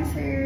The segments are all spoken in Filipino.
concert.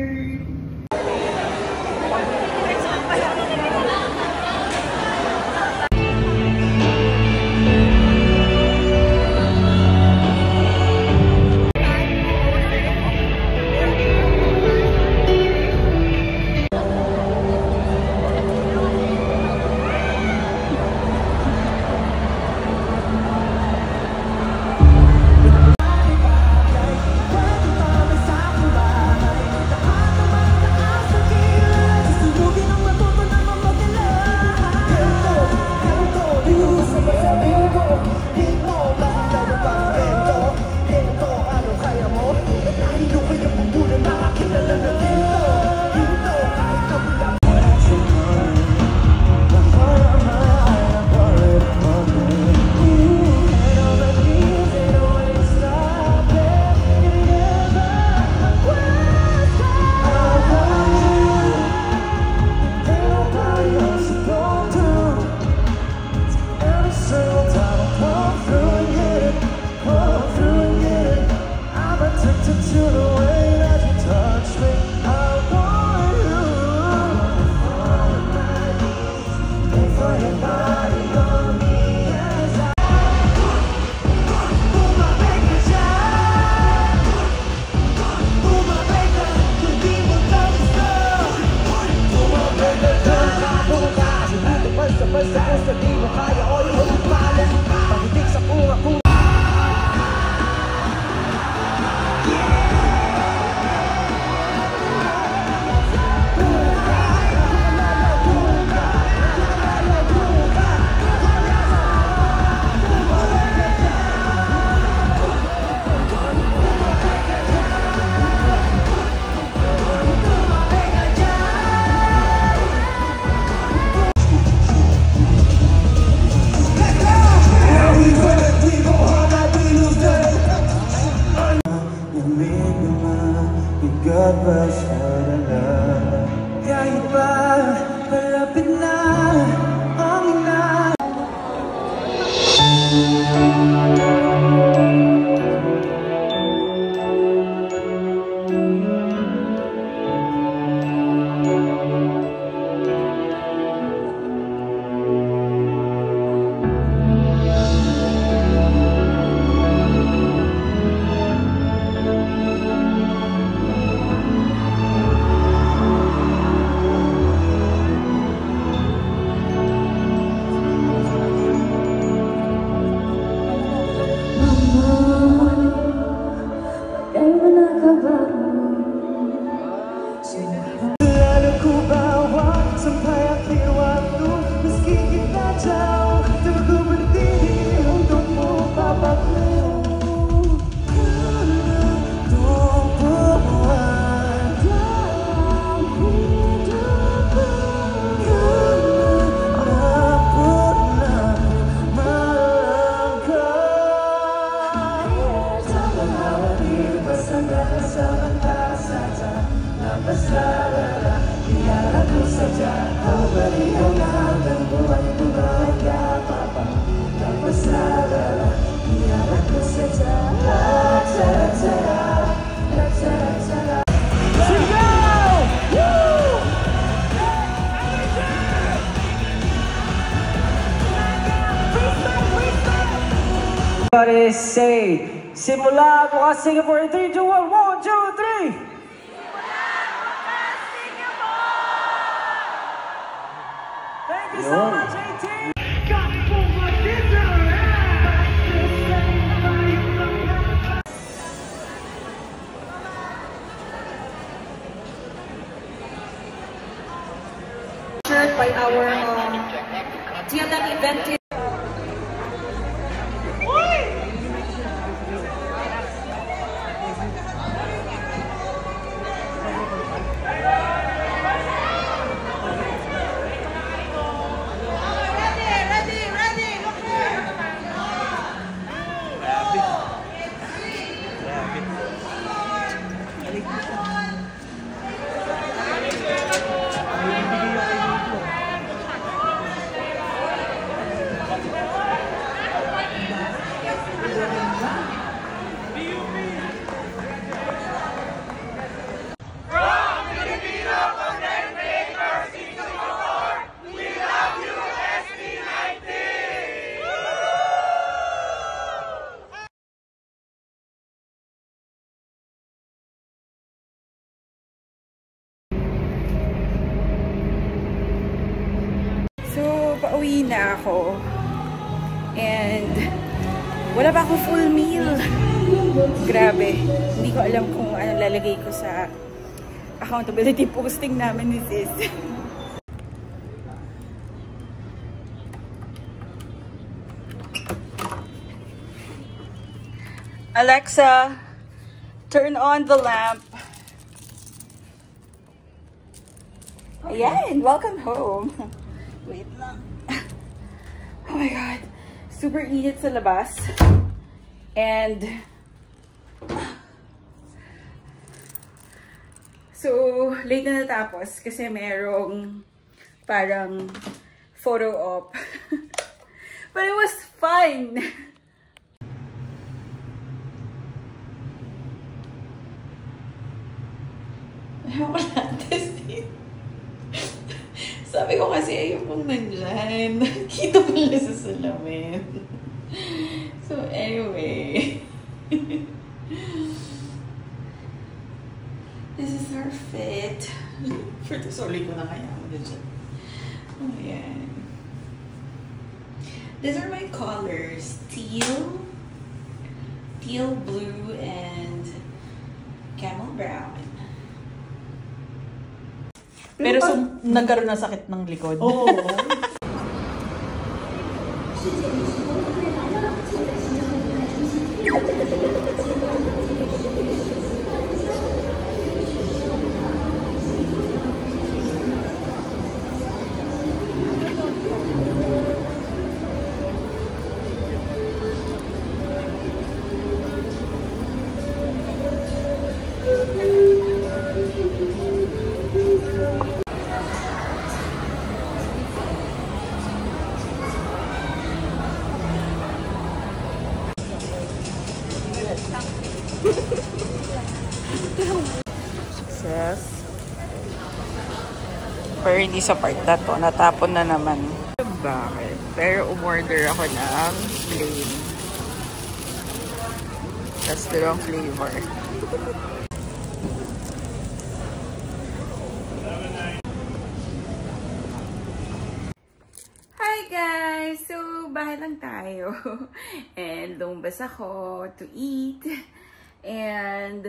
Everybody say, simula bukas Singapore in 3, 2, 1, 1, 2, 3! Thank you so much, 18! By our TMM event. pauwi na ako. And wala pa akong full meal. Grabe. Hindi ko alam kung ano lalagay ko sa accountability posting namin ni sis. Alexa, turn on the lamp. Ayan, welcome home. Wait lang. Oh my God. Super init sa labas. And so, late na natapos kasi merong parang photo op. But it was fun. Ayaw ko natin. Sabi ko kasi ayaw kong nandyan. Kita mo lang sa salamin. So anyway. This is our fit. Sorry ko na kaya ako dyan. Oh, yan. These are my colors. Teal, blue, and camel brown. Pero so, nagkaroon ng sakit ng likod. Oo. Success. Pero hindi sa part na to. Natapon na naman. Bakit? Pero umorder ako ng plain. That's the wrong flavor. Hi guys! So, bahay lang tayo. And lumabas ako to eat. And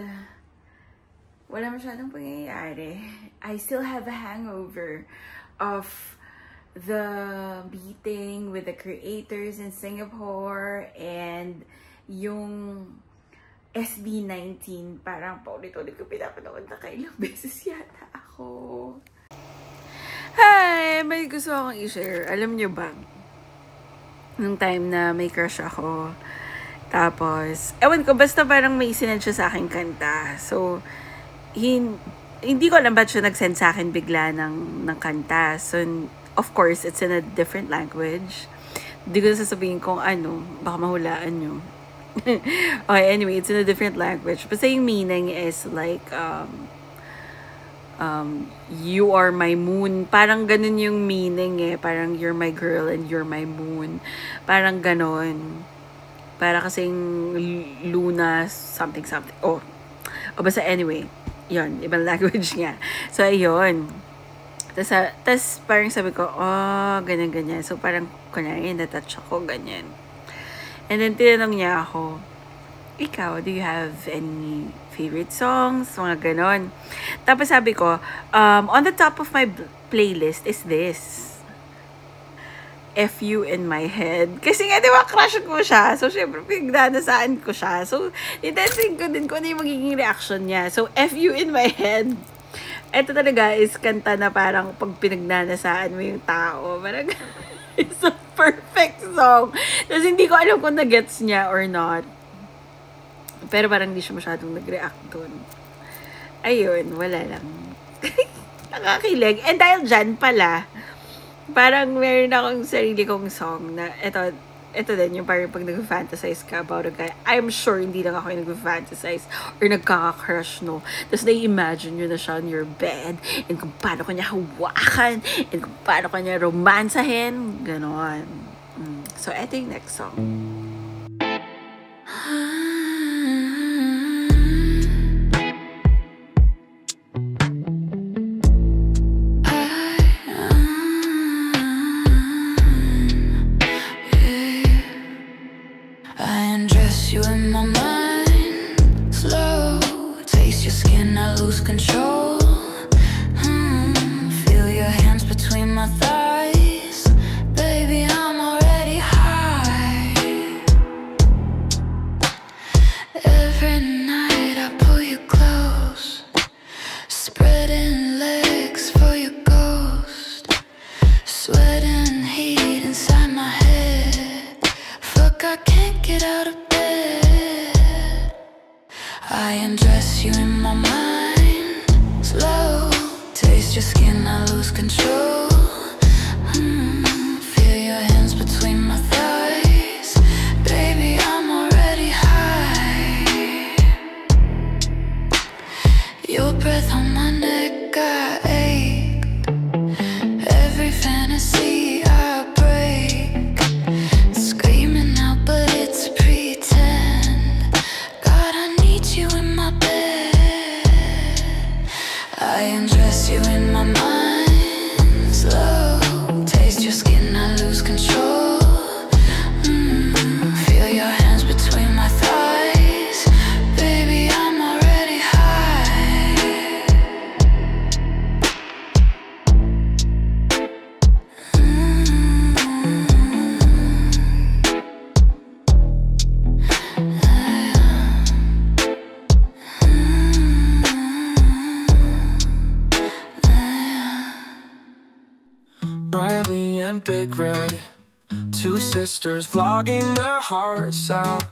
wala masyadong pangyayari. I still have a hangover of the meeting with the creators in Singapore and yung SB19. Parang paulit-ulit ko pinapanood na kailang beses yata ako. Hi! May gusto akong i-share. Alam nyo ba? Nung time na may crush ako. Tapos, ewan ko, basta parang may sinend siya sa aking kanta. So, hindi ko alam ba't siya nag-send sa akin bigla ng kanta. So, of course, it's in a different language. Hindi ko sasabihin kung ano, baka mahulaan nyo. Okay, anyway, it's in a different language. Basta yung meaning is like, you are my moon. Parang ganun yung meaning eh. Parang you're my girl and you're my moon. Parang ganun. Para kasing Luna something. Oh, basta anyway. Yun, ibang language niya. So, ayun. Tas parang sabi ko, oh, ganyan. So, parang, kunyari, natouch ako, ganyan. And then, tinanong niya ako, ikaw, do you have any favorite songs? Mga ganon. Tapos sabi ko, on the top of my playlist is this. FU in my head. Kasi nga, di ba, crush ko siya. So, syempre, pinagdadasaan ko siya. So, nitensing ko din kung ano yung magiging reaction niya. So, FU in my head. Ito talaga is kanta na parang pag pinagnanasaan mo yung tao. Parang, it's a perfect song. Tapos, hindi ko alam kung na-gets niya or not. Pero parang hindi siya masyadong nag-react dun. Ayun, wala lang. Nakakilig. And dahil dyan pala, parang meron akong sarili kong song na ito din yung parang pag nag-fantasize ka about a guy. I'm sure hindi lang ako yung nag-fantasize or nagkaka-crush, no? Tapos na-imagine nyo na siya on your bed and kung paano ka niya hawakan and kung paano ka niya romansahin. Ganon. So, ito yung next song. skin, I lose control. Feel your hands between my thighs. Baby, I'm already high. Every night I pull you close, spreading legs for your ghost. Sweating heat inside my head. Fuck, I can't get out of bed. I undress you in my mind, slow. Taste your skin, I lose control. Feel your hands between my thighs. Baby, I'm already high. Your breath on my neck, I ache. Every fantasy I break. Screaming out, but it's pretend. God, I need you in my bed. I undress you in my mind, slow. Taste your skin, I lose control. Feel your hands between my thighs. Baby, I'm already high. Riley and Big Red, two sisters vlogging their hearts out.